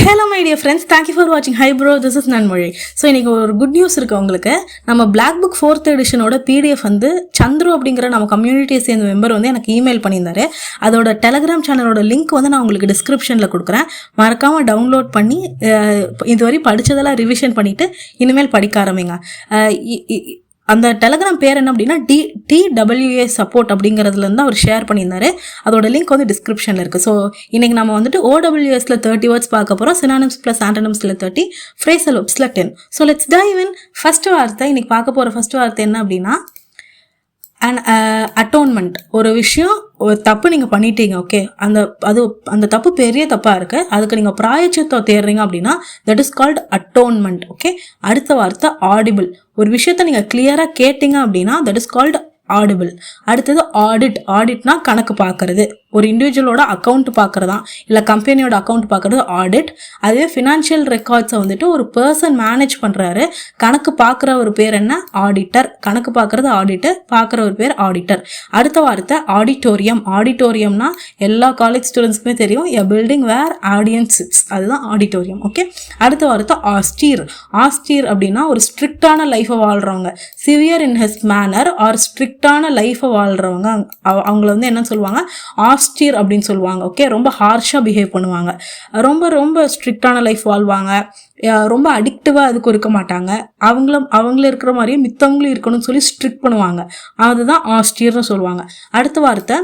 Hello my dear friends, thank you for வாட்சிங். Hi bro, this is Nanmozhi. So இன்றைக்கி ஒரு good news இருக்குது உங்களுக்கு. நம்ம பிளாக் புக் 4th எடிஷனோட PDF வந்து சந்துரு அப்படிங்கிற நம்ம கம்யூனிட்டியை சேர்ந்த மெம்பர் வந்து எனக்கு இமெயில் பண்ணியிருந்தாரு. அதோட டெலகிராம் சேனலோட லிங்க் வந்து நான் உங்களுக்கு டிஸ்கிரிப்ஷனில் கொடுக்குறேன். மறக்காமல் டவுன்லோட் பண்ணி இதுவரை படித்ததெல்லாம் ரிவிஷன் பண்ணிவிட்டு இனிமேல் படிக்க ஆரம்பிங்க. அந்த டெலகிராம் பேர் என்ன அப்படின்னா TWA சப்போர்ட் அப்படிங்கிறதுலேருந்து அவர் ஷேர் பண்ணியிருந்தாரு. அதோட லிங்க் வந்து டிஸ்கிரிப்ஷனில் இருக்குது. ஸோ இன்றைக்கி நம்ம வந்துட்டு OWSல 30 வேர்ட்ஸ் பார்க்க போகிறோம். சினானிம்ஸ் ப்ளஸ் ஆண்டனிம்ஸில் 30, ஃப்ரேசல் வெர்ப்ஸில் 10. So let's dive in. First வார்த்தை இன்றைக்கி பார்க்க போகிற ஃபர்ஸ்ட் வார்த்தை என்ன அப்படின்னா அட்டோன்மெண்ட். ஒரு விஷயம், ஒரு தப்பு நீங்கள் பண்ணிட்டீங்க, ஓகே, அந்த தப்பு பெரிய தப்பாக இருக்குது, அதுக்கு நீங்கள் பிராயச்சித்தம் தேடுறீங்க அப்படின்னா that is called atonement. Okay, அடுத்த வார்த்தை ஆடிபிள். ஒரு விஷயத்த நீங்கள் கிளியராக கேட்டீங்க அப்படின்னா தட் இஸ் கால்ட் ஆடிபிள். அடுத்தது ஆடிட். ஆடிட்னா கணக்கு பார்க்கறது, ஒரு இண்டிவிஜுவலோட அக்கௌண்ட் பார்க்கறதா இல்லை கம்பெனியோட அக்கௌண்ட் பார்க்கறது ஆடிட். அதுவே ஃபினான்ஷியல் ரெக்கார்ட்ஸை வந்துட்டு ஒரு பர்சன் மேனேஜ் பண்ணுறாரு, கணக்கு பார்க்குற ஒரு பேர் என்ன, ஆடிட்டர். கணக்கு பார்க்கறது ஆடிட்டர், பார்க்குற ஒரு பேர் ஆடிட்டர். அடுத்த வார்த்தை ஆடிட்டோரியம். ஆடிட்டோரியம்னா எல்லா காலேஜ் ஸ்டூடெண்ட்ஸ்க்குமே தெரியும், a building where audience sits, அதுதான் ஆடிட்டோரியம். ஓகே, அடுத்த வார்த்தை ஆஸ்டீர். ஆஸ்டீர் அப்படின்னா ஒரு ஸ்ட்ரிக்டான லைஃபை வாழ்கிறவங்க, severe in his manner or ஸ்ட்ரிக்டான லைஃபை வாழ்கிறவங்க, அவங்கள வந்து என்ன சொல்லுவாங்க, ஆஸ்டீர் அப்படின்னு சொல்லுவாங்க. ஓகே, ரொம்ப ஹார்ஷாக பிஹேவ் பண்ணுவாங்க, ரொம்ப ஸ்ட்ரிக்டான லைஃப் வாழ்வாங்க, ரொம்ப அடிக்டிவாக அதுக்கு இருக்க மாட்டாங்க, அவங்கள இருக்கிற மாதிரியே மித்தவங்களும் இருக்கணும்னு சொல்லி ஸ்ட்ரிக்ட் பண்ணுவாங்க, அதுதான் ஆஸ்டீர்னு சொல்லுவாங்க. அடுத்த வார்த்தை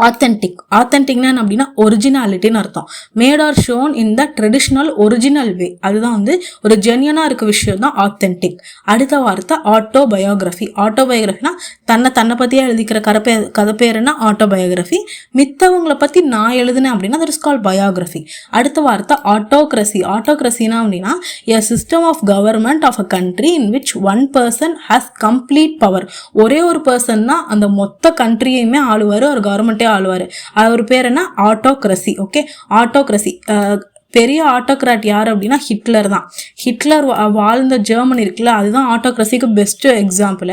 ஆத்தென்டிக். ஆத்தென்டிக்னா அப்படின்னா ஒரிஜினாலிட்டின்னு அர்த்தம். Made or shown in the traditional original way, அதுதான் வந்து ஒரு ஜென்யூனாக இருக்க விஷயம் தான் ஆத்தென்டிக். அடுத்த வார்த்தை ஆட்டோபயோகிராஃபி. ஆட்டோபயோகிராஃபினா தன்னை பற்றியே எழுதிக்கிற கதை பேர் என்ன, ஆட்டோபயோகிராஃபி. மித்தவங்களை பற்றி நான் எழுதுனேன் அப்படின்னா தட் இஸ் கால்ட் பயோகிராஃபி. அடுத்த வார்த்தை ஆட்டோக்ரஸி. ஆட்டோக்ரஸினா அப்படின்னா a system of government of a country in which one person has complete power. ஒரே ஒரு பர்சன் தான் அந்த மொத்த கண்ட்ரியையுமே ஆளுவார், ஒரு கவர்மெண்ட்டே ஆளுவார். அவர் பேர் என்ன, ஆட்டோக்ரஸி. Okay, autocracy. பெரிய ஆட்டோக்ராட் யார் அப்படின்னா ஹிட்லர் தான். ஹிட்லர் வாழ்ந்த ஜெர்மனி இருக்குல்ல, அதுதான் ஆட்டோக்ரஸிக்கு பெஸ்ட் எக்ஸாம்பிள்.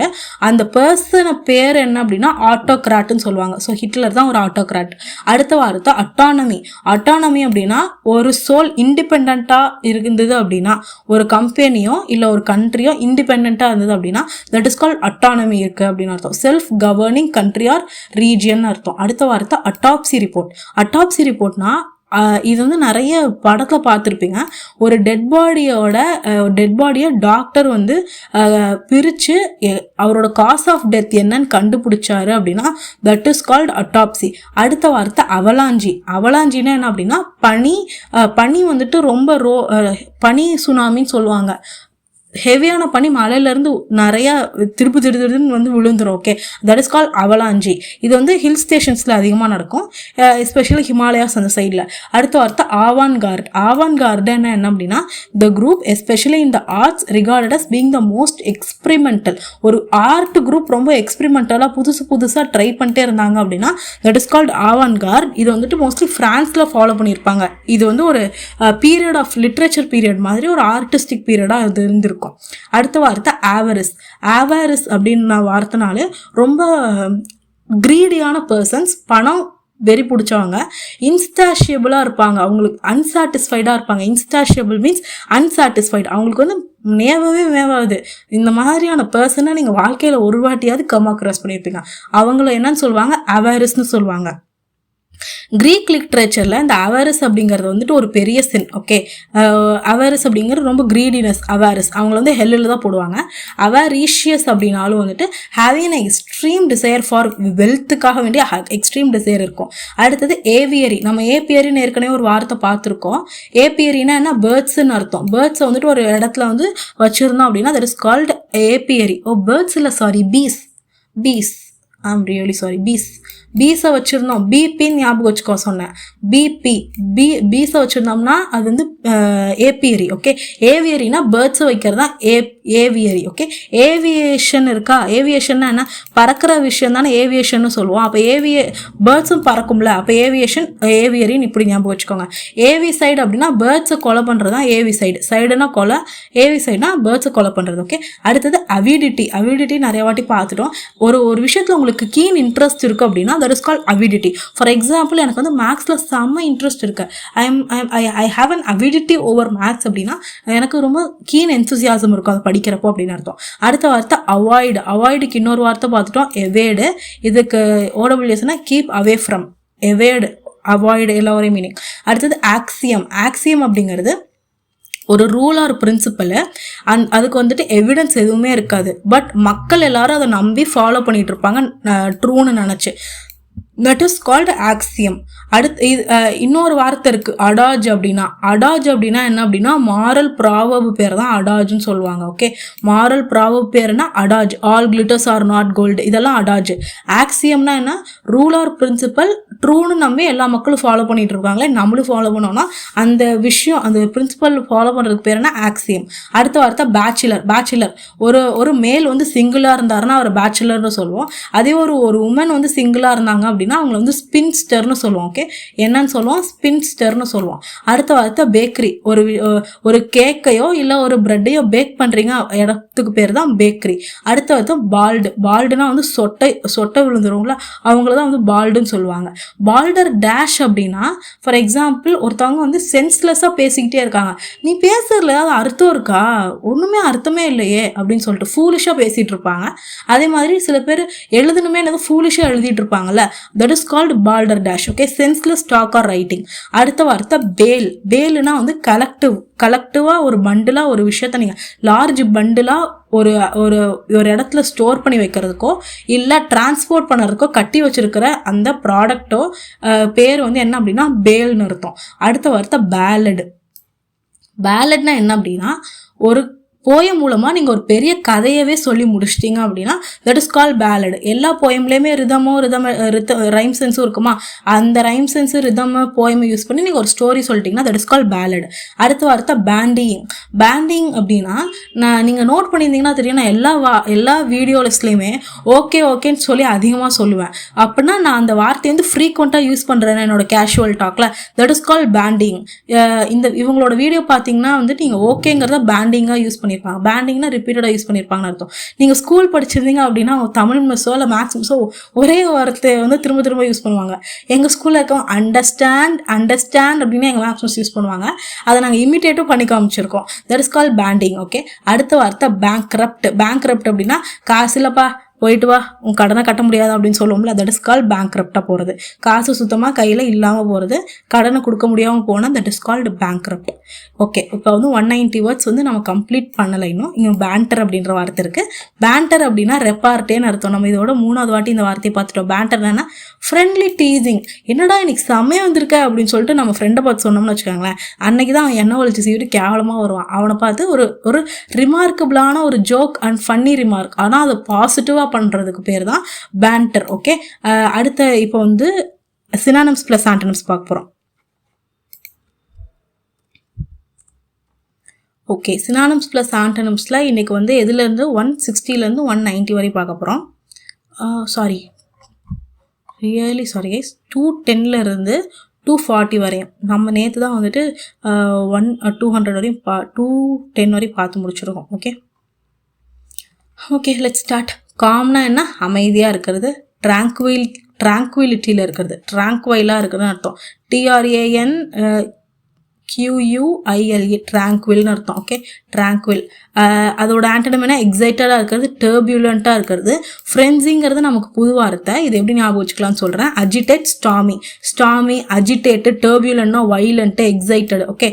அந்த பர்சனை பேர் என்ன அப்படின்னா ஆட்டோக்ராட்னு சொல்லுவாங்க. ஸோ ஹிட்லர் தான் ஒரு ஆட்டோக்ராட். அடுத்த வார்த்தை அட்டானமி. அட்டானமி அப்படின்னா ஒரு சோல் இண்டிபெண்ட்டாக இருந்தது அப்படின்னா, ஒரு கம்பெனியோ இல்லை ஒரு கண்ட்ரியோ இண்டிபெண்ட்டாக இருந்தது அப்படின்னா தட் இஸ் கால்ட் அட்டானமி இருக்குது அப்படின்னு அர்த்தம். Self governing country or region அர்த்தம். அடுத்த வார்த்தை அட்டாப்சி ரிப்போர்ட். அட்டாப்சி ரிப்போர்ட்னா இது வந்து நிறைய படத்தில் பார்த்துருப்பீங்க. ஒரு டெட் பாடியை டாக்டர் வந்து பிரித்து அவரோட காஸ் ஆஃப் டெத் என்னன்னு கண்டுபிடிச்சாரு அப்படின்னா தட் இஸ் கால்ட் அட்டாப்சி. அடுத்த வார்த்தை அவலாஞ்சி. அவலாஞ்சின்னா என்ன அப்படின்னா பனி வந்துட்டு ரொம்ப பனி சுனாமின்னு சொல்லுவாங்க. ஹெவியான பனி மலையிலேருந்து நிறையா திருப்புன்னு வந்து விழுந்துடும். Okay, that is call avalanche. இது வந்து ஹில் ஸ்டேஷன்ஸில் அதிகமாக நடக்கும், எஸ்பெஷலி ஹிமாலயாஸ் அந்த சைடில். அடுத்த வார்த்தை ஆவான்கார்ட். ஆவான்கார்டுன்னா என்ன அப்படின்னா the group especially in the arts regarded as being the most experimental. ஒரு ஆர்ட் குரூப் ரொம்ப எக்ஸ்பிரிமெண்டலாக புதுசாக ட்ரை பண்ணிட்டே இருந்தாங்க அப்படின்னா தட் இஸ் கால்ட் ஆவான்கார்ட். இது வந்துட்டு மோஸ்ட்லி ஃப்ரான்ஸில் ஃபாலோ பண்ணியிருப்பாங்க. இது வந்து ஒரு பீரியட் ஆஃப் லிட்ரேச்சர் பீரியட் மாதிரி ஒரு ஆர்டிஸ்டிக் பீரியடாக இது இருந்திருக்கும். அடுத்த வார்த்தை ஆவரிஸ். ஆவரிஸ் அப்படின்னு வார்த்தைனாலே ரொம்ப கிரீடியான பர்சன்ஸ், பணம் வெறி பிடிச்சவங்க, இன்ஸ்டாஷியபிளாக இருப்பாங்க, அவங்களுக்கு அன்சாட்டிஸ்ஃபைடாக இருப்பாங்க. இன்ஸ்டாஷியபிள் மீன்ஸ் அன்சாட்டிஸ்ஃபைடு, அவங்களுக்கு வந்து மேவாது. இந்த மாதிரியான பர்சனை நீங்கள் வாழ்க்கையில் ஒரு வாட்டியாவது கிராஸ் பண்ணியிருப்பீங்க. அவங்கள என்னன்னு சொல்லுவாங்க, அவரிஸ்ன்னு சொல்லுவாங்க. கிரீக் லிட்ரேச்சரில் இந்த அவரிஸ் அப்படிங்கிறது வந்துட்டு ஒரு பெரிய சின். ஓகே, அவரிஸ் அப்படிங்கிறது ரொம்ப கிரீடினஸ். அவரிஸ் அவங்கள வந்து ஹெல்லில் தான் போடுவாங்க. அவரீஷியஸ் அப்படின்னாலும் வந்துட்டு ஹேவிங் எக்ஸ்ட்ரீம் டிசைர் ஃபார் வெல்த்துக்காக வேண்டிய எக்ஸ்ட்ரீம் டிசைர் இருக்கும். அடுத்தது ஏவியரி. நம்ம ஏபியரின்னு ஏற்கனவே ஒரு வார்த்தை பார்த்துருக்கோம். ஏபியரினா என்ன, பேர்ட்ஸ்ன்னு அர்த்தம். பேர்ட்ஸை வந்துட்டு ஒரு இடத்துல வந்து வச்சுருந்தோம் அப்படின்னா that is called apiary. Birds இல்லை, sorry, bees. I'm really sorry, பீஸை வச்சுருந்தோம், பிபின்னு ஞாபகம் வச்சுக்கோ சொன்னேன். பீஸை வச்சுருந்தோம்னா அது வந்து ஏபியரி. ஓகே, ஏவியரினா பேர்ட்ஸை வைக்கிறது தான் ஏவியரி. ஓகே, ஏவியேஷன் இருக்கா? ஏவியேஷன் என்ன? பறக்கிற விஷயம் தானே ஏவியேஷன் சொல்லுவோம். அப்போ பேர்ட்ஸும் பறக்கும்ல, அப்போ ஏவியேஷன் ஏவியரின்னு இப்படி ஞாபகம் வச்சுக்கோங்க. ஏவி சைடு அப்படின்னா பேர்ட்ஸை கொலை பண்ணுறது தான் ஏவி சைடு. சைடுனா கொலை, ஏவி சைடுனா பேர்ட்ஸை கொலை பண்ணுறது. ஓகே, அடுத்தது அவிடிட்டி. அவிடிட்டி நிறைய வாட்டி பார்த்துட்டோம். ஒரு விஷயத்தில் உங்களுக்கு கீன் இன்ட்ரெஸ்ட் இருக்குது அப்படின்னா that is called avidity. For example, எனக்கு வந்து மேக்ஸில் செம்ம இன்ட்ரெஸ்ட் இருக்கு, I have an avidity over maths அப்படின்னா எனக்கு ரொம்ப கீன் என்தூசியாசம் இருக்கும் அதை படிக்கிறப்போ அப்படின்னு அர்த்தம். அடுத்த வார்த்தை அவாய்டு. அவாய்டுக்கு இன்னொரு வார்த்தை பார்த்துட்டோம், எவேடு. இதுக்கு ஓடபிள்யூஎஸ்னா கீப் அவே ஃப்ரம். எவேடு, அவாய்டு எல்லாம் ஒரே மீனிங். அடுத்தது ஆக்சியம். ஆக்சியம் அப்படிங்கிறது ஒரு ரூல் ஆர் பிரின்சிபல். அதுக்கு வந்துட்டு எவிடன்ஸ் எதுவுமே இருக்காது, பட் மக்கள் எல்லாரும் அதை நம்பி ஃபாலோ பண்ணிட்டு இருப்பாங்க ட்ரூன்னு நினச்சி. That is called Axiom. அடுத்து இன்னொரு வார்த்தை இருக்கு, அடாஜ் அப்படின்னா. அடாஜ் அப்படின்னா என்ன அப்படின்னா மாரல் ப்ராவர்ப் பேர் தான் அடாஜ்னு சொல்லுவாங்க. ஓகே, மாரல் ப்ராவர்ப் பேர்னா adage. All glitters are not gold, இதெல்லாம் அடாஜ். ஆக்சியம்னா என்ன? ரூல் ஆர் பிரின்சிபல் ட்ரூன்னு நம்பி எல்லா மக்களும் ஃபாலோ பண்ணிட்டு இருக்காங்களே, நம்மளும் ஃபாலோ பண்ணோம்னா அந்த விஷயம், அந்த பிரின்சிபல் ஃபாலோ பண்ணுறதுக்கு பேர் என்ன? ஆக்சியம். அடுத்த வார்த்தை பேச்சுலர். பேச்சுலர், ஒரு மேல் வந்து சிங்கிளாக இருந்தாருன்னா அவர் பேச்சுலர்னு சொல்லுவோம். அதே ஒரு உமன் வந்து சிங்கிளாக இருந்தாங்க அப்படின்னா அவங்களை வந்து ஸ்பின்ஸ்டர்னு சொல்லுவோம். ஓகே, என்னன்னு சொல்லுவோம்? ஸ்பின்ஸ்டர்னு சொல்லுவோம். அடுத்த வார்த்தை பேக்கரி. ஒரு கேக்கையோ இல்லை ஒரு பிரெட்டையோ பேக் பண்ணுறீங்க இடத்துக்கு பேர் தான் பேக்கரி. அடுத்த வார்த்தை பால்டு. பால்டுனா வந்து சொட்டை விழுந்துருவங்களா, அவங்கள தான் வந்து பால்டுன்னு சொல்லுவாங்க. பால்டர் டேஷ் அப்படின்னா, ஃபார் எக்ஸாம்பிள், ஒருத்தவங்க வந்து சென்ஸ்லெஸ்ஸாக பேசிக்கிட்டே இருக்காங்க, நீ பேசுறதுல ஏதாவது அர்த்தம் இருக்கா? ஒன்றுமே அர்த்தமே இல்லையே அப்படின்னு சொல்லிட்டு ஃபூலிஷாக பேசிகிட்டு இருப்பாங்க. அதே மாதிரி சில பேர் எழுதணுமே என்னது ஃபூலிஷாக எழுதிட்டு இருப்பாங்கல்ல, that is called balderdash. Okay, senseless talk or writing. அடுத்த வார்த்தை பேல். பேலுனா வந்து கலெக்டிவாக ஒரு பண்டிலாக ஒரு விஷயத்த நீங்கள் லார்ஜ் பண்டிலாக ஒரு இடத்துல ஸ்டோர் பண்ணி வைக்கிறதுக்கோ இல்லை டிரான்ஸ்போர்ட் பண்ணுறதுக்கோ கட்டி வச்சிருக்கிற அந்த ப்ராடக்டோ பேர் வந்து என்ன அப்படின்னா பேல்னு அர்த்தம். அடுத்த வார்த்தை பேலட். பேலட்னா என்ன அப்படின்னா, ஒரு போயம் மூலமாக நீங்கள் ஒரு பெரிய கதையவே சொல்லி முடிச்சிட்டிங்க அப்படின்னா தட் இஸ் கால் பேலட். எல்லா போயம்லேயுமே ரைம் சென்ஸும் இருக்குமா, அந்த ரைம் சென்ஸு போயமை யூஸ் பண்ணி நீங்கள் ஒரு ஸ்டோரி சொல்லிட்டீங்கன்னா தட் இஸ் கால் பேலட். அடுத்த வார்த்தை பேண்டிங். பேண்டிங் அப்படின்னா, நீங்கள் நோட் பண்ணியிருந்தீங்கன்னா தெரியும், நான் எல்லா வீடியோ லிஸ்ட்லேயுமே ஓகேன்னு சொல்லி அதிகமாக சொல்லுவேன். அப்படின்னா நான் அந்த வார்த்தையை வந்து ஃப்ரீக்வெண்ட்டாக யூஸ் பண்ணுறேன் என்னோட கேஷுவல் டாக்ல, தட் இஸ் கால் பேண்டிங். இவங்களோட வீடியோ பார்த்தீங்கன்னா வந்துட்டு நீங்கள் ஓகேங்கிறத பேண்டிங்காக யூஸ் பண்ணியிருப்பாங்க. பேண்டிங்னா ரிப்பீட்டடாக யூஸ் பண்ணியிருப்பாங்கன்னு அர்த்தம். நீங்கள் ஸ்கூல் படிச்சிருந்தீங்க அப்படின்னா தமிழ் மிஸ்ஸோ இல்லை மேக்ஸ் மிஸ்ஸோ ஒரே வார்த்தையை வந்து திரும்ப யூஸ் பண்ணுவாங்க. எங்கள் ஸ்கூலில் இருக்கோம் அண்டர்ஸ்டாண்ட் அப்படின்னு எங்கள் மேக்ஸ் மிஸ் யூஸ் பண்ணுவாங்க. அதை நாங்கள் இமிட்டேட்டும் பண்ணி காமிச்சிருக்கோம். That is call banding. Okay, அடுத்த வார்த்தை பேங்க்ரப்ட். பேங்க்ரப்ட் அப்படின்னா காசு இல்லைப்பா போயிட்டு வா, உன் கடனை கட்ட முடியாது அப்படின்னு சொல்லுவோம்ல, தட் இஸ் கால்ட் பேங்க்ரப்டாக போகிறது. காசு சுத்தமாக கையில் இல்லாமல் போகிறது, கடனை கொடுக்க முடியாமல் போனால் that is called bankrupt. Okay, இப்போ வந்து 190 வேர்ட்ஸ் வந்து நம்ம கம்ப்ளீட் பண்ணலை இன்னும். இங்கே பேண்டர் அப்படின்ற வார்த்தை இருக்குது. பேண்டர் அப்படின்னா ரெப்பார்ட்டேன்னு அர்த்தம். நம்ம இதோட 3வது வாட்டி இந்த வார்த்தையை பார்த்துட்டோம். பேண்டர்னா ஃப்ரெண்ட்லி டீசிங். என்னடா இன்னைக்கு செம்மையாக வந்திருக்க அப்படின்னு சொல்லிட்டு நம்ம ஃப்ரெண்டை பார்த்து சொன்னோம்னு வச்சுக்கோங்களேன், அன்னைக்கு தான் அவன் எண்ணெய் ஒழிச்சு சீவிட்டு கேவலமாக வருவான். அவனை பார்த்து ஒரு ரிமார்க்கபிளான ஒரு ஜோக் அண்ட் ஃபன்னி ரிமார்க், ஆனால் அதை பாசிட்டிவாக பண்றதுக்கு பேர் தான் பேண்டர். ஓகே, அடுத்த இப்போ வந்து சினானிம்ஸ் பிளஸ் ஆண்டனிம்ஸ் பார்க்க போறோம். ஓகே, சினானிம்ஸ் பிளஸ் ஆண்டனிம்ஸ்ல இன்னைக்கு வந்து எதுலேருந்து 160லேருந்து 190 வரை பார்க்க போகிறோம். சாரி கைஸ், 210லேருந்து 240 வரையும். நம்ம நேற்று தான் வந்துட்டு 200 வரையும் 210 வரையும் பார்த்து முடிச்சிருக்கோம். Okay, let's start. காம்னா என்ன? அமைதியாக இருக்கிறது. ட்ராங்குவிலிட்டியில் இருக்கிறது, ட்ராங்குவைலாக இருக்கிறதுன்னு அர்த்தம். TRANQUILE, ட்ராங்குவில்னு அர்த்தம். ஓகே, ட்ராங்குவில். அதோட ஆண்டனிம் என்ன? எக்ஸைட்டடாக இருக்கிறது, டர்பியூலண்ட்டாக இருக்கிறது. ஃப்ரென்சிங்கிறது நமக்கு புது வார்த்தை, இது எப்படி ஞாபகம் வச்சுக்கலாம்னு சொல்கிறேன். அஜிடேட், ஸ்டாமி, அஜிடேட்டட், டர்பியூலண்ட்னா வைலண்ட்டு, எக்ஸைட்டட். ஓகே,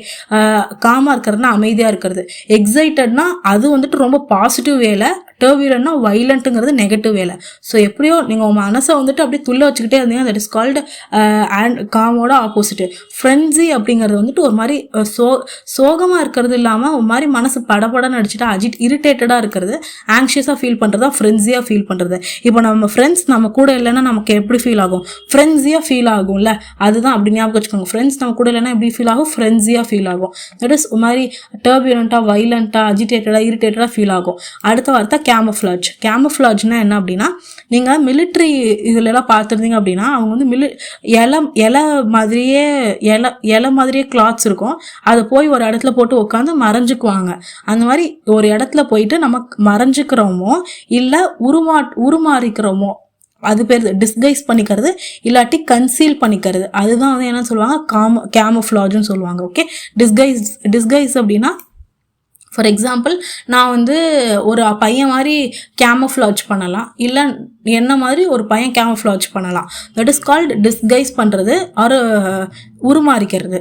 காமாக இருக்கிறதுனா அமைதியாக இருக்கிறது. எக்ஸைட்டட்னா அது வந்துட்டு ரொம்ப பாசிட்டிவ் வேல, டர்பியூலன்னா வைலண்ட்டுங்கிறது நெகட்டிவ் வேலை. ஸோ எப்படியோ நீங்கள் உங்கள் மனசை வந்துட்டு அப்படியே துள்ள வச்சுக்கிட்டே இருந்தீங்க, தட் இஸ் கால்டு அண்ட் காமோட ஆப்போசிட்டு. ஃப்ரென்சி அப்படிங்கிறது வந்துட்டு ஒரு மாதிரி சோகமாக இருக்கிறது இல்லாமல் ஒரு மாதிரி மனசு படபடன்னு அடிச்சுட்டு இரிட்டேட்டடாக இருக்கிறது, ஆங்ஷியஸாக ஃபீல் பண்ணுறதா ஃப்ரென்சியாக ஃபீல் பண்ணுறது. இப்போ நம்ம ஃப்ரெண்ட்ஸ் நம்ம கூட இல்லைன்னா நமக்கு எப்படி ஃபீல் ஆகும்? ஃப்ரென்சியாக ஃபீல் ஆகும்ல, அதுதான் அப்படி ஞாபகம் வச்சுக்கோங்க. ஃப்ரெண்ட்ஸ் நம்ம கூட இல்லைன்னா எப்படி ஃபீல் ஆகும்? ஃப்ரென்சியாக ஃபீல் ஆகும். தட் இஸ் ஒரு மாதிரி டர்பியூலண்ட்டாக, வைலண்ட்டாக, அஜிடேட்டடாக, இரிட்டேட்டடாக ஃபீல் ஆகும். அடுத்த வார்த்தை கேமஃப்ளாஜ். கேமஃப்ளாஜ்னா என்ன அப்படின்னா, நீங்கள் மிலிட்ரி இதுலலாம் பார்த்துருந்தீங்க அப்படின்னா அவங்க வந்து இலை மாதிரியே கிளாத்ஸ் இருக்கும், அதை போய் ஒரு இடத்துல போட்டு உட்காந்து மறைஞ்சுக்குவாங்க. அந்த மாதிரி ஒரு இடத்துல போயிட்டு நம்ம மறைஞ்சுக்கிறோமோ இல்லை உருமாறிக்கிறோமோ அது பேர் டிஸ்கைஸ் பண்ணிக்கிறது, இல்லாட்டி கன்சீல் பண்ணிக்கிறது. அதுதான் வந்து என்ன சொல்லுவாங்க? கேமஃப்ளாஜ்னு சொல்லுவாங்க. ஓகே, டிஸ்கைஸ் அப்படின்னா ஃபார் எக்ஸாம்பிள் நான் வந்து ஒரு பையன் மாதிரி கேமஃப்ளாஜ் பண்ணலாம், இல்லை என்ன மாதிரி ஒரு பையன் கேமஃப்ளாஜ் பண்ணலாம். தட் இஸ் கால்டு டிஸ்கைஸ் பண்ணுறது ஒரு உருமாறிக்கிறது.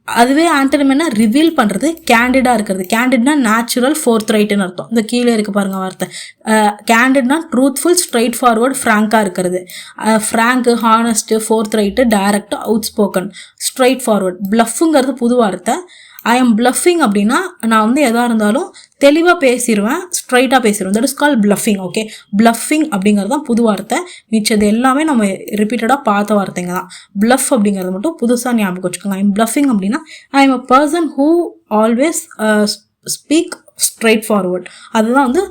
அதுவே ஆண்டனிம் என்ன? ரிவீல் பண்ணுறது, கேண்டிடாக இருக்கிறது. கேண்டிட்னா நேச்சுரல், ஃபோர்த் ரைட்டுன்னு அர்த்தம். இந்த கீழே இருக்கு பாருங்க வார்த்தை. கேண்டிட்னா ட்ரூத்ஃபுல், ஸ்ட்ரைட் ஃபார்வர்ட், ஃப்ராங்காக இருக்கிறது. Frank, honest, forthright, direct, outspoken, straight forward. ப்ளஃப்புங்கிறது புது வார்த்தை. ஐ எம் ப்ளஃபிங் அப்படின்னா நான் வந்து எதாக இருந்தாலும் தெளிவாக பேசிடுவேன், ஸ்ட்ரைட்டாக பேசிடுவேன். That is call bluffing. Okay, bluffing அப்படிங்கிறது தான் புது வார்த்தை. மிச்சது எல்லாமே நம்ம ரிப்பீட்டடாக பார்த்த வார்த்தைங்க தான். ப்ளஃப் அப்படிங்கிறது மட்டும் புதுசாக ஞாபகம் வச்சுக்கோங்க. ஐ எம் ப்ளஃபிங் அப்படின்னா I am a person who always speak straight forward. அதுதான் வந்து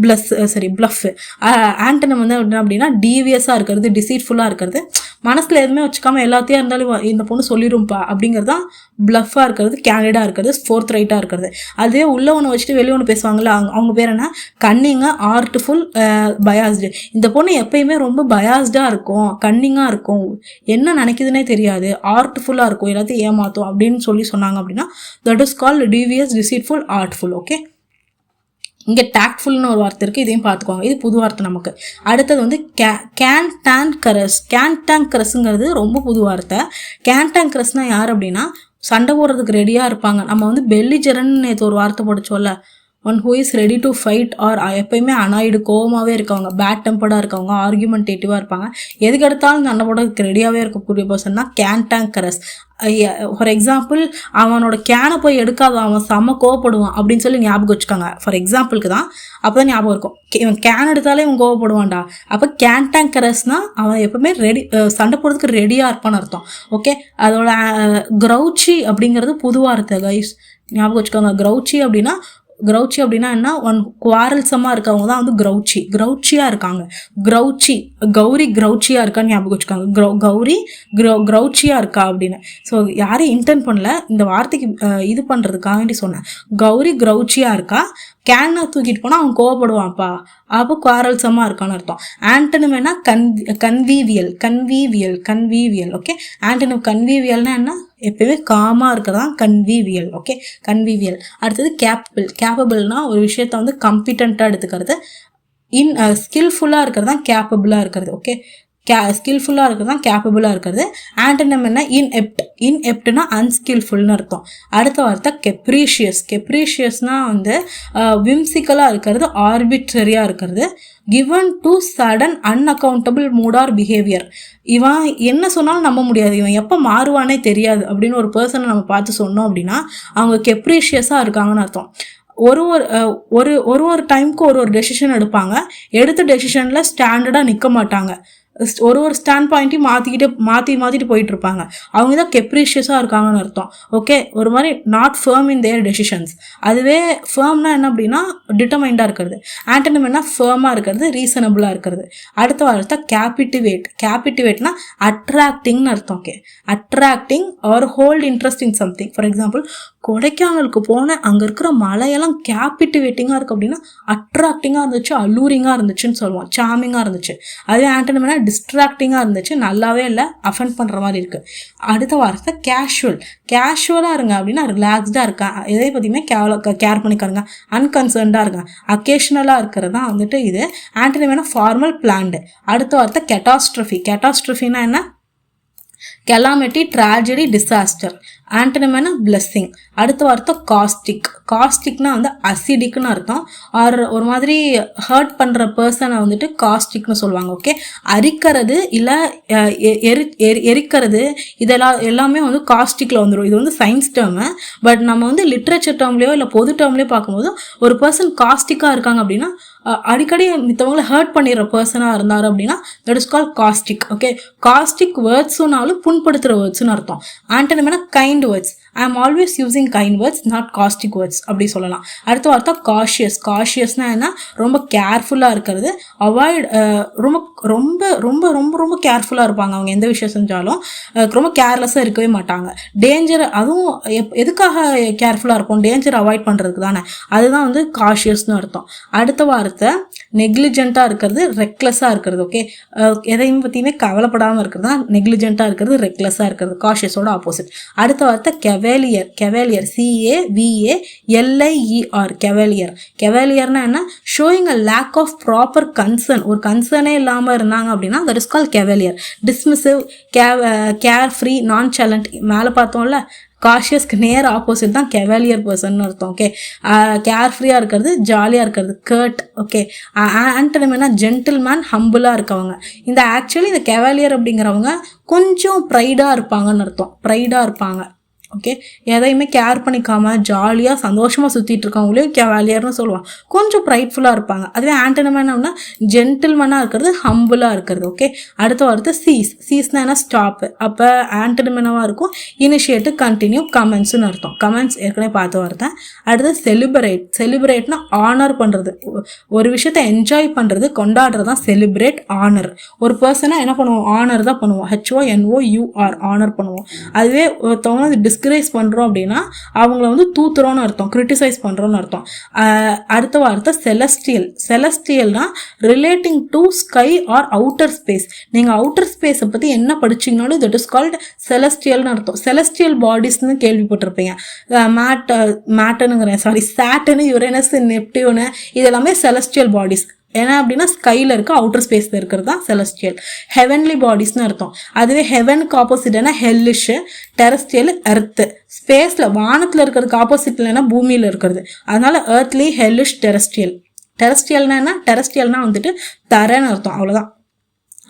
ப்ளஃப். ஆண்டனிம் வந்து என்ன அப்படின்னா டீவியஸாக இருக்கிறது, டிசீட்ஃபுல்லாக இருக்கிறது, மனசில் எதுவுமே வச்சுக்காம எல்லாத்தையும் இருந்தாலும் இந்த பொண்ணு சொல்லிடும்பா அப்படிங்கிறது தான் ப்ளஃபாக இருக்கிறது, கேண்டிடாக இருக்கிறது, ஃபோர்த் ரைட்டாக இருக்கிறது. அதுவே உள்ள ஒன்று வச்சுட்டு வெளியே ஒன்று பேசுவாங்கள்ல, அவங்க பேர் என்ன? கன்னிங்காக, ஆர்ட்ஃபுல், பயாஸ்டு. இந்த பொண்ணு எப்பயுமே ரொம்ப பயாஸ்டாக இருக்கும், கன்னிங்காக இருக்கும், என்ன நினைக்குதுன்னே தெரியாது, ஆர்ட்ஃபுல்லாக இருக்கும், எல்லாத்தையும் ஏமாற்றும் அப்படின்னு சொன்னாங்க அப்படின்னா that is called devious, deceitful, artful. Okay, இங்கே டேக்ட்ஃபுல்னு ஒரு வார்த்தை இருக்குது, இதையும் பார்த்துக்கோங்க. இது புது வார்த்தை நமக்கு. அடுத்தது வந்து கேன்டாங்கரஸ்ங்கிறது ரொம்ப புது வார்த்தை. கேன்டாங்கரஸ்னால் யார் அப்படின்னா சண்டை போடுறதுக்கு ரெடியாக இருப்பாங்க. நம்ம வந்து பெல்லிஜரன்னு நேற்று ஒரு வார்த்தை படித்தோம்ல, one who is ready to fight or எப்பயுமே அனாய்டு, கோவமாகவே இருக்கவங்க, பேட் டெம்பர்டாக இருக்கவங்க, ஆர்குமெண்டேட்டிவாக இருப்பாங்க, எதுக்கு எடுத்தாலும் சண்டை போடுறதுக்கு ரெடியாகவே இருக்கக்கூடிய பர்சன் தான் கேன்டாங்கரஸ். ஃபார் எக்ஸாம்பிள் அவனோட கேனை போய் எடுக்காத அவன் செம்ம கோவப்படுவான் அப்படின்னு சொல்லி ஞாபகம் வச்சுக்காங்க. ஃபார் எக்ஸாம்பிளுக்கு தான், அப்போ தான் ஞாபகம் இருக்கும். இவன் கேன் எடுத்தாலே இவன் கோவப்படுவான்டா. அப்போ கேன்டாங்கரஸ்னால் அவன் எப்பவுமே ரெடி, சண்டை போடுறதுக்கு ரெடியாக இருப்பான்னு அர்த்தம். ஓகே, அதோட கிரௌச்சி அப்படிங்கிறது புது வார்த்தை கைஸ், ஞாபகம் வச்சுக்கோங்க. கிரௌச்சி அப்படின்னா என்ன? ஒன் குவாரல்சமாக இருக்கவங்க தான் வந்து கிரௌச்சியாக இருக்காங்க. கௌரி கிரௌச்சியாக இருக்கான்னு ஞாபகம் வச்சுக்காங்க. கௌரி கிரௌச்சியாக இருக்கா அப்படின்னு. ஸோ யாரையும் இன்டென்ட் பண்ணல, இந்த வார்த்தைக்கு இது பண்ணுறதுக்காக வேண்டி சொன்னேன். கௌரி கிரௌச்சியாக இருக்கா, கேனை தூக்கிட்டு போனால் அவன் கோவப்படுவான்ப்பா, அப்போ குவாரல்சமாக இருக்கான்னு அர்த்தம். ஆண்டனிம் என்ன? கன்வீவியல். ஓகே, ஆண்டனிம் கன்வீவியல்னா என்ன? எப்பயுமே காமாக இருக்கிறதான் கன்வீவியல். ஓகே, கன்வீவியல். அடுத்தது கேப்பபிள்னா ஒரு விஷயத்த வந்து கம்பிட்டண்ட்டாக எடுத்துக்கிறது, ஸ்கில்ஃபுல்லாக இருக்கிறது தான் கேப்பபிளாக இருக்கிறது. ஓகே, ஸ்கில்ஃபுல்லாக இருக்கிறது தான் கேப்பபிளாக இருக்கிறது. ஆண்டனிம் என்ன? இன்எப்ட்னா அன்ஸ்கில்ஃபுல்னு அர்த்தம். அடுத்த வார்த்தை கெப்ரீஷியஸ்னால் வந்து விம்சிக்கலாக இருக்கிறது, ஆர்பிட்ரரியாக இருக்கிறது, given to sudden unaccountable mood or behaviour. இவன் என்ன சொன்னாலும் நம்ப முடியாது, இவன் எப்போ மாறுவானே தெரியாது அப்படின்னு ஒரு பர்சனை நம்ம பார்த்து சொன்னோம் அப்படின்னா அவங்க கெப்ரீஷியஸாக இருக்காங்கன்னு அர்த்தம். ஒரு டைமுக்கு ஒரு டெசிஷன் எடுப்பாங்க, எடுத்த டெசிஷனில் ஸ்டாண்டர்டாக நிற்க மாட்டாங்க, ஒரு ஸ்டாண்ட் பாயிண்ட்டையும் மாற்றிட்டு போயிட்டு இருப்பாங்க. அவங்க தான் கெப்ரீஷியஸாக இருக்காங்கன்னு அர்த்தம். ஓகே, ஒரு மாதிரி not firm in their decisions. அதுவே ஃபேர்ம்னா என்ன அப்படின்னா டிட்டர்மைண்டாக இருக்கிறது. ஆண்டனிம் என்ன? ஃபேர்மாக இருக்கிறது, ரீசனபிளாக இருக்கிறது. அடுத்த வார்த்தை கேபிட்டிவேட்னா அட்ராக்டிங்னு அர்த்தம். Okay, attracting or hold interest in something. For example கொடைக்கானலுக்கு போனேன், அங்கே இருக்கிற மலையெல்லாம் கேபிட்டிவேட்டிங்காக இருக்குது அப்படின்னா அட்ராக்டிங்காக இருந்துச்சு, அலூரிங்காக இருந்துச்சுன்னு சொல்லுவோம், சாமிங்காக இருந்துச்சு. அதுவே ஆண்டனிம் என்ன? டிஸ்ட்ராக்டிங்காக இருந்துச்சு, நல்லாவே இல்லை, அஃபெண்ட் பண்ணுற மாதிரி இருக்குது. அடுத்த வார்த்தை கேஷுவலாக இருங்க அப்படின்னா ரிலாக்ஸ்டாக இருக்கேன், எதை பற்றியுமே கேர் பண்ணிக்காருங்க, அன்கன்சர்ன்டாக இருங்க, அக்கேஷனலாக இருக்கிறது தான் வந்துட்டு இது. ஆண்டனிம் என்ன? Formal, planned. அடுத்த வார்த்தை கெட்டாஸ்ட்ரஃபினா என்ன? Calamity, tragedy, disaster. ஆண்டனிம் என்ன? பிளெஸ்ஸிங். அடுத்த வார்த்தை காஸ்டிக். காஸ்டிக்னா வந்து அசிடிக்னு அர்த்தம். ஒரு மாதிரி ஹர்ட் பண்ணுற பர்சனை வந்துட்டு காஸ்டிக்னு சொல்லுவாங்க. ஓகே, அரிக்கிறது இல்லை எரிக்கிறது எல்லாமே வந்து காஸ்டிக்கில் வந்துடும். இது வந்து சயின்ஸ் டேர்மு. பட் நம்ம வந்து லிட்ரேச்சர் டேர்ம்லையோ இல்லை பொது டேர்ம்லையோ பார்க்கும்போது ஒரு பர்சன் காஸ்டிக்காக இருக்காங்க அப்படின்னா அடிக்கடி மித்தவங்களை ஹர்ட் பண்ணிடுற பர்சனாக இருந்தார் அப்படின்னா that is call caustic. Okay, caustic வேர்ட்ஸுனாலும் புண்படுத்துகிற வேர்ட்ஸ்னு அர்த்தம். ஆண்டனிம் என்ன? Kind words. I am always using kind words, not caustic words அப்படி சொல்லலாம். அடுத்த வார்த்தை காஷியஸ். காஷியஸ்னா என்ன? ரொம்ப கேர்ஃபுல்லாக இருக்கிறது. அவாய்ட் ரொம்ப ரொம்ப ரொம்ப ரொம்ப ரொம்ப கேர்ஃபுல்லாக இருப்பாங்க. அவங்க எந்த விஷயம் செஞ்சாலும் ரொம்ப கேர்லெஸ்ஸாக இருக்கவே மாட்டாங்க. டேஞ்சர், அதுவும் எதுக்காக கேர்ஃபுல்லாக இருக்கும்? டேஞ்சர் அவாய்ட் பண்ணுறதுக்கு தானே. அதுதான் வந்து காஷியஸ்னு அர்த்தம். அடுத்த வார்த்தை நெக்லிஜென்ட்டாக இருக்கிறது, ரெக்லெஸ்ஸாக இருக்கிறது. ஓகே, எதையும் பற்றியுமே கவலைப்படாமல் இருக்கிறது தான் நெக்லிஜென்ட்டாக இருக்கிறது, ரெக்லெஸ்ஸாக இருக்கிறது. காஷியஸோட ஆப்போசிட். அடுத்த வார்த்தை கெவேலியர். Cavalier, CAVALIER, cavalier. கெவேலியர்னா என்ன? Showing a lack of proper concern. ஒரு கன்சர்னே இல்லாமல் இருந்தாங்க அப்படின்னா that is call cavalier. Dismissive, care free, nonchalant. மேலே பார்த்தோம்ல, காஷியஸ்க்கு நேர் ஆப்போசிட் தான் கெவாலியர் பர்சன் அர்த்தம். ஓகே, கேர்ஃப்ரீயாக இருக்கிறது, ஜாலியாக இருக்கிறது, கர்ட். ஓகே, ஆண்டனிம் என்ன? ஜென்டில்மேன், ஹம்பிளாக இருக்கவங்க. இந்த ஆக்சுவலி இந்த கெவாலியர் அப்படிங்கிறவங்க கொஞ்சம் ப்ரைடாக இருப்பாங்கன்னு அர்த்தம். ப்ரைடாக இருப்பாங்க. ஓகே, எதையுமே கேர் பண்ணிக்காம ஜாலியாக சந்தோஷமாக சுற்றிட்டு இருக்கவங்களையும் கெவாலியர்னு சொல்லுவாங்க. கொஞ்சம் ப்ரைட்ஃபுல்லாக இருப்பாங்க. அதுவே ஆண்டனிம் என்னன்னா ஜென்டில்மனாக இருக்கிறது, ஹம்பிளாக இருக்கிறது. ஓகே, அடுத்த வார்த்தை சீஸ். சீஸ்னா என்ன? ஸ்டாப்பு. அப்போ ஆண்டனிம் என்னவாக இருக்கும்? இனிஷியேட்டு, கண்டினியூ, கமெண்ட்ஸ்னு அர்த்தம். கமெண்ட்ஸ் ஏற்கனவே பார்த்து வார்த்தை. அடுத்து செலிப்ரேட். செலிப்ரேட்னா ஆனர் பண்ணுறது, ஒரு விஷயத்தை என்ஜாய் பண்ணுறது, கொண்டாடுறது தான் செலிப்ரேட். ஆனர், ஒரு பர்சனை என்ன பண்ணுவோம்? ஆனர் தான் பண்ணுவோம். HONOUR, ஆனர் பண்ணுவோம். அதுவே ஒருத்தவங்க டிஸ்கரேஜ் பண்ணுறோம் அப்படின்னா அவங்கள வந்து தூத்துறோன்னு அர்த்தம், கிரிட்டிசைஸ் பண்ணுறோன்னு அர்த்தம். அடுத்த வார்த்தை செலஸ்டியல். செலஸ்டியல்னா relating to sky or outer space. நீங்கள் அவுட்டர் ஸ்பேஸை பற்றி என்ன படிச்சிங்கனாலும் தட் இஸ் கால்ட் செலஸ்டியல்னு அர்த்தம். செலஸ்டியல் பாடிஸ்ன்னு கேள்விப்பட்டிருப்பீங்க. மேட்டனுங்கிறேன், சாரி, சாட்டனு, யுரேனஸ், நெப்டியூனு, இதெல்லாமே செலஸ்டியல் பாடிஸ். ஏன்னா அப்படின்னா ஸ்கைல இருக்க அவுட்டர் ஸ்பேஸ்ல இருக்கிறது தான் செலஸ்டியல். ஹெவன்லி பாடிஸ்னு அர்த்தம். அதுவே ஹெவனுக்கு ஆப்போசிட் என்ன? ஹெல்லிஷ். Terrestrial, earth. ஸ்பேஸ்ல வானத்துல இருக்கிறதுக்கு ஆப்போசிட்லன்னா பூமியில இருக்கிறது. அதனால எர்த்லி, ஹெல்லிஷ், டெரஸ்டியல். டெரஸ்டியல்னா என்ன? டெரஸ்டியல்னா வந்துட்டு தரேன்னு அர்த்தம். அவ்வளோதான்.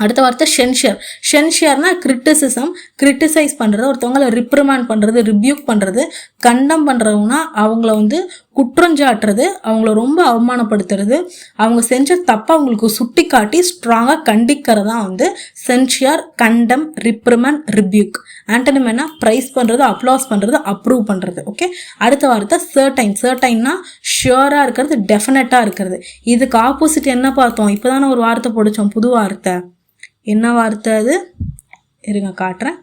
அடுத்த வார்த்தை ஷென்ஷியர். ஷென்ஷியர்னா கிரிட்டிசிசம், கிரிட்டிசைஸ் பண்ணுறது, ஒருத்தவங்களை ரிப்ரிமாண்ட் பண்ணுறது, ரிபியூக் பண்ணுறது, கண்டம் பண்ணுறவங்கன்னா அவங்கள வந்து குற்றஞ்சாட்டுறது, அவங்கள ரொம்ப அவமானப்படுத்துறது, அவங்க செஞ்ச தப்பை அவங்களுக்கு சுட்டி காட்டி ஸ்ட்ராங்காக கண்டிக்கிறது தான் வந்து சென்ஷியர், கண்டம், ரிப்ரிமாண்ட், ரிபியூக். ஆண்டனிம் என்ன? ப்ரைஸ் பண்ணுறது, அப்ளாஸ் பண்ணுறது, அப்ரூவ் பண்ணுறது. ஓகே, அடுத்த வார்த்தை சர்டைன். சர்டைன்னா ஷியராக இருக்கிறது, டெஃபினட்டாக இருக்கிறது. இதுக்கு ஆப்போசிட் என்ன பார்த்தோம்? இப்போ தானே ஒரு வார்த்தை படித்தோம், புது வார்த்தை. என்ன வார்த்தை அது? இருங்க காட்டுறேன்.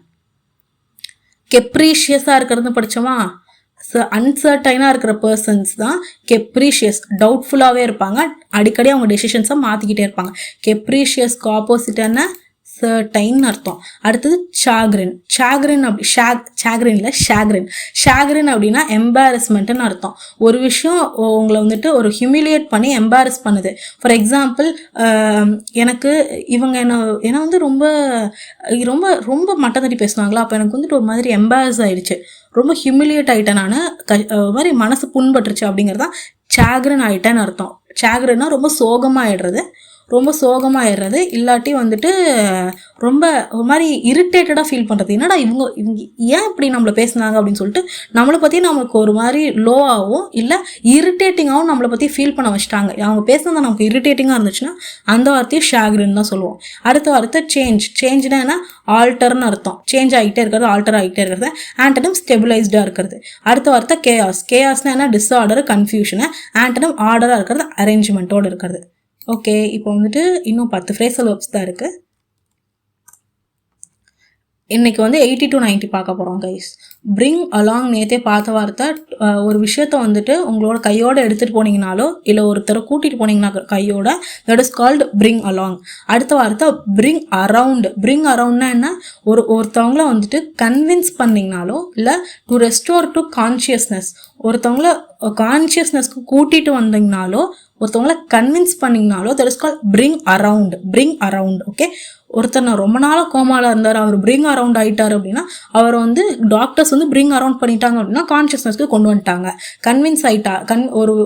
கெப்ரீஷியஸாக இருக்கிறது படித்தோமா? அன்சர்டைனாக இருக்கிற பர்சன்ஸ் தான் கெப்ரீஷியஸ். டவுட்ஃபுல்லாகவே இருப்பாங்க, அடிக்கடி அவங்க டெசிஷன்ஸை மாற்றிக்கிட்டே இருப்பாங்க. கெப்ரீஷியஸ்க்கு ஆப்போசிட் என்ன? சர்டைன் அர்த்தம். அடுத்தது சாக்ரின். சாக்ரின் அப்படி சாக்ரின் இல்லை, ஷாக்ரின். ஷாக்ரின் அப்படின்னா எம்பாரஸ்மெண்ட்டுன்னு அர்த்தம். ஒரு விஷயம் உங்களை வந்துட்டு ஒரு ஹியூமிலியேட் பண்ணி எம்பாரஸ் பண்ணுது. ஃபார் எக்ஸாம்பிள், எனக்கு இவங்க என்ன வந்து ரொம்ப ரொம்ப ரொம்ப மட்டம் தட்டி பேசுவாங்களா, அப்போ எனக்கு வந்துட்டு ஒரு மாதிரி எம்பாரஸ் ஆயிடுச்சு, ரொம்ப ஹியூமிலியேட் ஆகிட்டேன், நான் மாதிரி மனசு புண்பட்டுருச்சு அப்படிங்கிறதான் சாக்ரின் ஆகிட்டேன்னு அர்த்தம். சாக்ரின்னா ரொம்ப சோகமாகிடுறது, ரொம்ப சோகமாகிடுறது, இல்லாட்டி வந்துட்டு ரொம்ப ஒரு மாதிரி இரிட்டேட்டடாக ஃபீல் பண்ணுறது. என்னடா இவங்க ஏன் இப்படி நம்மளை பேசுனாங்க அப்படின்னு சொல்லிட்டு நம்மளை பற்றி நமக்கு ஒரு மாதிரி லோவாகவும் இல்லை இரிட்டேட்டிங்காகவும் நம்மளை பற்றி ஃபீல் பண்ண வச்சுட்டாங்க. அவங்க பேசுனது நமக்கு இரிட்டேட்டிங்காக இருந்துச்சுன்னா அந்த வார்த்தையை ஷாக்ரின்னு தான் சொல்லுவோம். அடுத்த வார்த்தை சேஞ்ச். சேஞ்ச்னா என்ன? ஆல்டர்னு அர்த்தம். சேஞ்ச் ஆகிட்டே இருக்கிறது, ஆல்டர் ஆகிட்டே இருக்கிறது. ஆண்டனிம் ஸ்டெபிளைஸ்டாக இருக்கிறது. அடுத்த வார்த்தை கேயாஸ். கேயாஸ்னா என்ன? Disorder, confusion. ஆண்டனிம் ஆர்டராக இருக்கிறது, அரேஞ்ச்மெண்ட்டோடு இருக்கிறது. ஓகே, இப்போ வந்துட்டு இன்னும் 10 ஃப்ரேசல் வெர்ப்ஸ் தான் இருக்குது. இன்னைக்கு வந்து 80 to 90 பார்க்க போகிறோம் கைஸ். பிரிங் அலாங் நேற்றே பார்த்த வார்த்தை. ஒரு விஷயத்த வந்துட்டு உங்களோட கையோடு எடுத்துகிட்டு போனீங்கனாலோ இல்லை ஒருத்தரை கூட்டிகிட்டு போனீங்கன்னா கையோட, that is called bring along. அடுத்த வார்த்தை பிரிங் அரவுண்ட். பிரிங் அரவுண்ட்னா என்ன? ஒருத்தவங்கள வந்துட்டு கன்வின்ஸ் பண்ணிங்கனாலோ இல்லை டு ரெஸ்டோர் டு கான்ஷியஸ்னஸ், ஒருத்தவங்கள கான்ஷியஸ்னஸ்க்கு கூட்டிகிட்டு வந்தீங்கனாலோ ஒருத்தவங்கள கன்வின்ஸ் பண்ணிங்கனாலோ that is called bring around. Bring around. Okay, ஒருத்தர் நான் ரொம்ப நாளாக கோமாவில் இருந்தார், அவர் பிரிங் அரவுண்ட் ஆகிட்டார் அப்படின்னா அவர் வந்து டாக்டர்ஸ் வந்து பிரிங் அரவுண்ட் பண்ணிட்டாங்க அப்படின்னா கான்ஷியஸ்னஸ்க்கு கொண்டு வந்துட்டாங்க. கன்வின்ஸ் ஆகிட்டா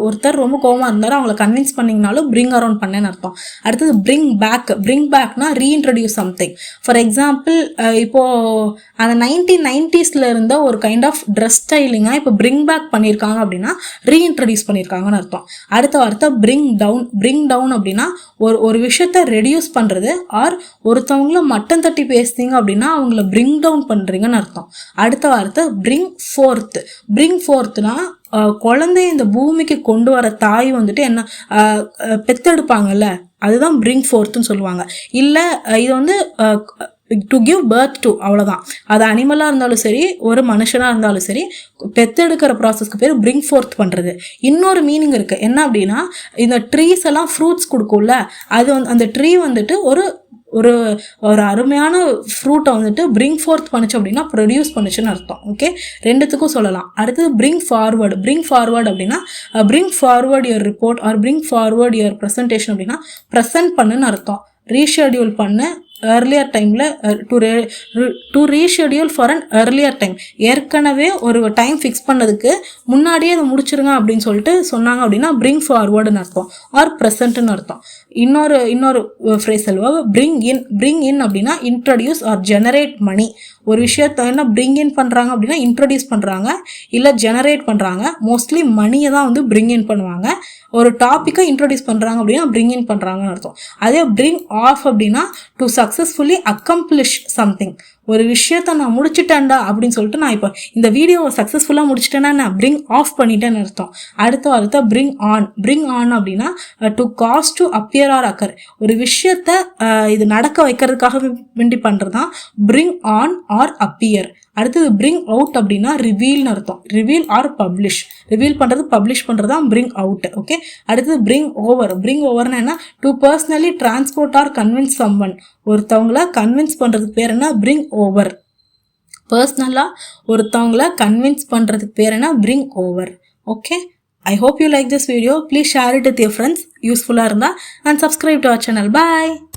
ஒருத்தர் ரொம்ப கோமா இருந்தார், அவங்கள கன்வின்ஸ் பண்ணிங்கனாலும் பிரிங் அரவுண்ட் பண்ணேன்னு அர்த்தம். அடுத்தது பிரிங் பேக்னா ரீஇன்ட்ரடியூஸ் சம்திங். ஃபார் எக்ஸாம்பிள் இப்போது அந்த 1990s இருந்த ஒரு கைண்ட் ஆஃப் ட்ரெஸ் ஸ்டைலிங்காக இப்போ பிரிங் பேக் பண்ணியிருக்காங்க அப்படின்னா ரீஇன்ட்ரடியூஸ் பண்ணியிருக்காங்கன்னு அர்த்தம். அடுத்த வார்த்தை பிரிங் டவுன் அப்படின்னா ஒரு விஷயத்த ரெடியூஸ் பண்ணுறது, ஆர் ஒருத்தவங்கள மட்டம் தட்டி பேசுறீங்க அப்படின்னா அவங்கள பிரிங் டவுன் பண்ணுறீங்கன்னு அர்த்தம். அடுத்த வார்த்தை பிரிங் ஃபோர்த்னா குழந்தைய இந்த பூமிக்கு கொண்டு வர தாய் வந்துட்டு என்ன பெத்தெடுப்பாங்கல்ல, அதுதான் பிரிங் ஃபோர்த்துன்னு சொல்லுவாங்க. இல்லை இது வந்து டு கிவ் பர்த் டு, அவ்வளோதான். அது அனிமலாக இருந்தாலும் சரி, ஒரு மனுஷனாக இருந்தாலும் சரி, பெத்தெடுக்கிற ப்ராசஸ்க்கு பேர் பிரிங் ஃபோர்த் பண்ணுறது. இன்னொரு மீனிங் இருக்குது, என்ன அப்படின்னா இந்த ட்ரீஸ் எல்லாம் ஃப்ரூட்ஸ் கொடுக்கும்ல, அது வந்து அந்த ட்ரீ வந்துட்டு ஒரு ஒரு ஒரு அருமையான ஃப்ரூட்டை வந்துட்டு பிரிங் ஃபோர்த் பண்ணுச்சு அப்படின்னா ப்ரொடியூஸ் பண்ணுச்சுன்னு அர்த்தம். ஓகே, ரெண்டுத்துக்கும் சொல்லலாம். அடுத்தது பிரிங் ஃபார்வர்டு அப்படின்னா bring forward your report R bring forward your presentation அப்படின்னா ப்ரெசென்ட் பண்ணுன்னு அர்த்தம். ரீஷெடியூல் பண்ண ஏர்லியர் டைமில் to reschedule for an earlier time, ஏற்கனவே ஒரு டைம் ஃபிக்ஸ் பண்ணதுக்கு முன்னாடியே அதை முடிச்சிருங்க அப்படின்னு சொல்லிட்டு சொன்னாங்க அப்படின்னா பிரிங் ஃபார்வர்டுன்னு அர்த்தம், ஆர் ப்ரெசன்ட்னு அர்த்தம். இன்னொரு ஃப்ரேஸ் சொல்லுவாங்க பிரிங் இன் அப்படின்னா இன்ட்ரடியூஸ் ஆர் ஜெனரேட் மணி. ஒரு விஷயத்த என்ன பிரிங் இன் பண்ணுறாங்க அப்படின்னா இன்ட்ரடியூஸ் பண்ணுறாங்க இல்லை ஜெனரேட் பண்ணுறாங்க. மோஸ்ட்லி மணியை தான் வந்து பிரிங் இன் பண்ணுவாங்க. ஒரு டாப்பிக்கை இன்ட்ரடியூஸ் பண்ணுறாங்க அப்படின்னா பிரிங் இன் பண்ணுறாங்கன்னு அர்த்தம். அதே பிரிங் ஆஃப் அப்படின்னா டு சக்ஸஸ்ஃபுல்லி அக்கம்ப்ளிஷ் சம்திங். ஒரு விஷயத்த நான் முடிச்சுட்டேன்டா அப்படின்னு சொல்லிட்டு நான் இப்போ இந்த வீடியோவை சக்ஸஸ்ஃபுல்லாக முடிச்சுட்டேன்னா நான் பிரிங் ஆஃப் பண்ணிட்டேன்னு அர்த்தம். அடுத்த பிரிங் ஆன் அப்படின்னா to cause to appear or occur. ஒரு விஷயத்த இது நடக்க வைக்கிறதுக்காக வேண்டி பண்ணுறது தான் பிரிங் ஆன் ஆர் அப்பியர். அடுத்தது பிரிங் அவுட் அப்படின்னா ரிவீல்னு அர்த்தம். Reveal or publish. ரிவீல் பண்ணுறது பப்ளிஷ் பண்ணுறது தான் பிரிங் அவுட். ஓகே, அடுத்தது பிரிங் ஓவர்னா என்ன, to personally transport or convince someone. ஒருத்தவங்கள கன்வின்ஸ் பண்ணுறதுக்கு பேர் என்ன, பிரிங் ஓவர். பர்சனலாக ஒருத்தவங்கள கன்வின்ஸ் பண்ணுறதுக்கு பேர் என்ன, bring over. Okay, I hope you like this video. Please share it with your friends. Useful இருந்தா and subscribe to our channel. Bye.